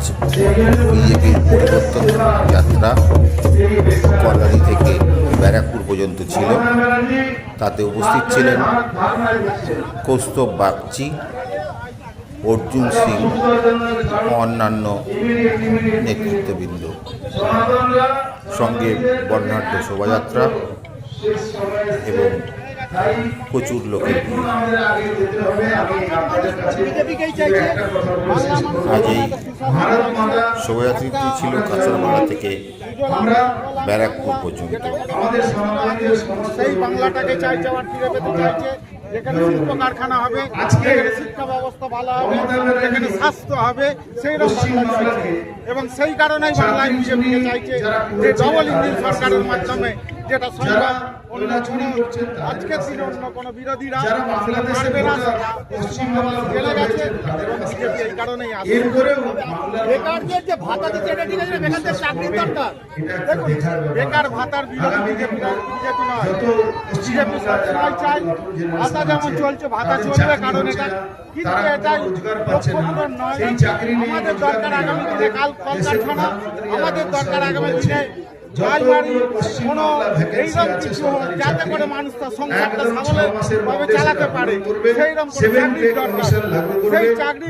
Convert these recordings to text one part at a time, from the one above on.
আজ বিজেপির পরিবর্তন যাত্রা কল্যাণী থেকে ব্যারাকপুর পর্যন্ত ছিল। তাতে উপস্থিত ছিলেন কৌস্তব বাগচি, অর্জুন সিং, অন্যান্য নেতৃত্ববৃন্দ, সঙ্গে বর্ণাঢ্য শোভাযাত্রা এবং প্রচুর লোকের ভিড়। আজ এই শোভাযাত্রাটি ছিল কাঁচরাপাড়া থেকে ব্যারাকপুর পর্যন্ত। সেই বাংলাটাকে চাইছে, আবার ফিরে পেতে চাইছে, যেখানে শিল্প কারখানা হবে, যেখানে শিক্ষা ব্যবস্থা ভালো হবে, যেখানে স্বাস্থ্য হবে, সেই রকম বাংলা চাইছে। এবং সেই কারণেই বাংলায় বিজেপিকে চাইছে যে ডবল ইঞ্জিন সরকারের মাধ্যমে, যেটা সরকার অন্য কোনো আজকের দিনে অন্য কোনো বিরোধীরা পারবে না, জেলে গেছে। এবং বিজেপি এই কারণেই আসে। বেকারদের যে ভাতা দিচ্ছে, এটা ঠিক আছে, বেকারদের চাকরির দরকার। দেখুন, বেকার ভাতার বিরোধী বিজেপি নয়, বিজেপি সবসময় চাই ভাতা যেমন চলছে ভাতা চলবে, কারণ এটা কিন্তু এটাই লক্ষ্যপূরণ নয়। আমাদের দরকার আগামী দিনে কলকারখানা, আমাদের দরকার আগামী দিনে রাজবাড়ি, কোনো এইরকম কিছু হোক যাতে করে মানুষ তার সংসারটা স্বাবলম্বীভাবে চালাতে পারে, সেইরকম চাকরির দরকার। সেই চাকরি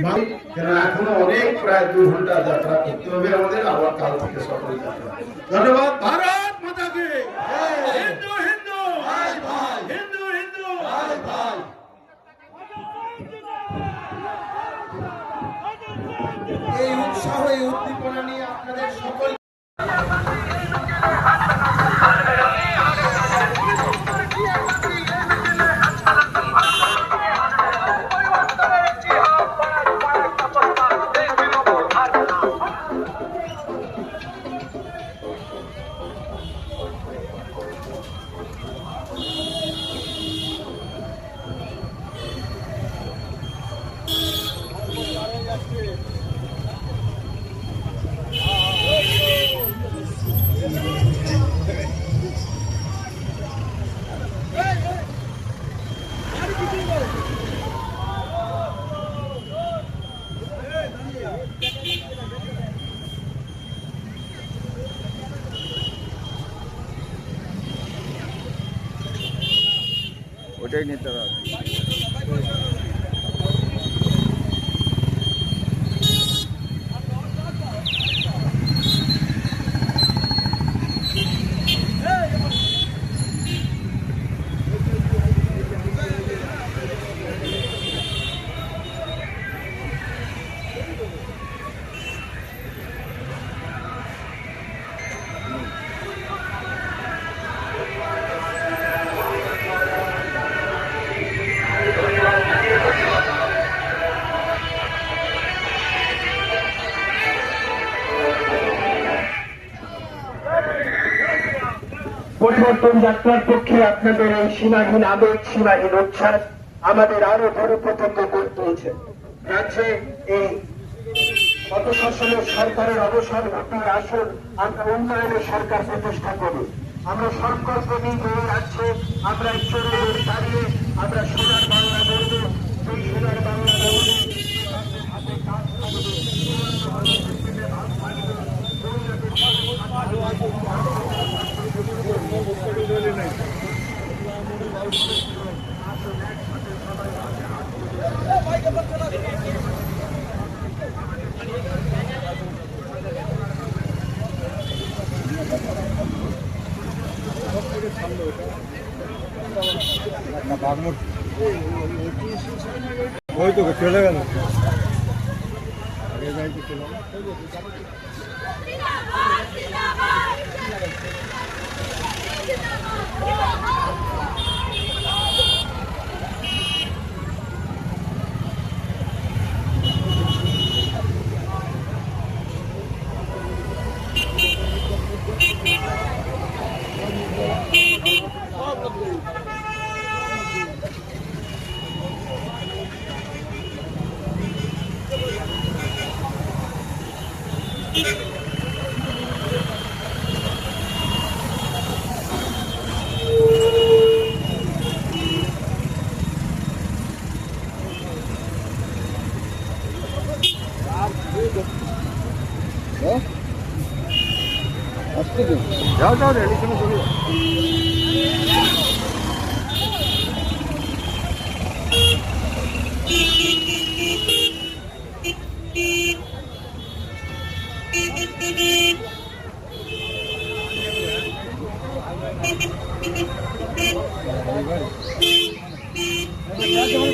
এখনো অনেক প্রায় 2 ঘন্টা যাত্রা করতে হবে আমাদের, আবার কাল থেকে সকালে। ধন্যবাদ। ভারত মাতাকে হিন্দু হিন্দু ভাই ভাই, হিন্দু হিন্দু ভাই ভাই। এই উৎসাহ, এই উদ্দীপনা নিয়ে আপনাদের সকল ওটাই নিতে হবে। পরিবর্তন যাত্রার পক্ষে আপনাদের এই সীমাহীন আবেগ, সীমাহীন উচ্ছ্বাস আমাদের আরো দৃঢ়প্রতিজ্ঞ করতে হয়েছে। রাজ্যে এই অপশাসনের সরকারের অবসান ঘটিয়ে আসুন, আমরা উন্নয়নের সরকার প্রতিষ্ঠা করি। আমরা সংকল্প নিই যে রাজ্যে আমরা চোরের দাঁড়িয়ে আমরা সোনার বাংলা গড়ব। সেই সোনার বাংলা গড়বে হাতে কাজ থাকবে, ওই তো চলে গেল। যাও যাও রেলি শুনে চলে যাও। Gracias.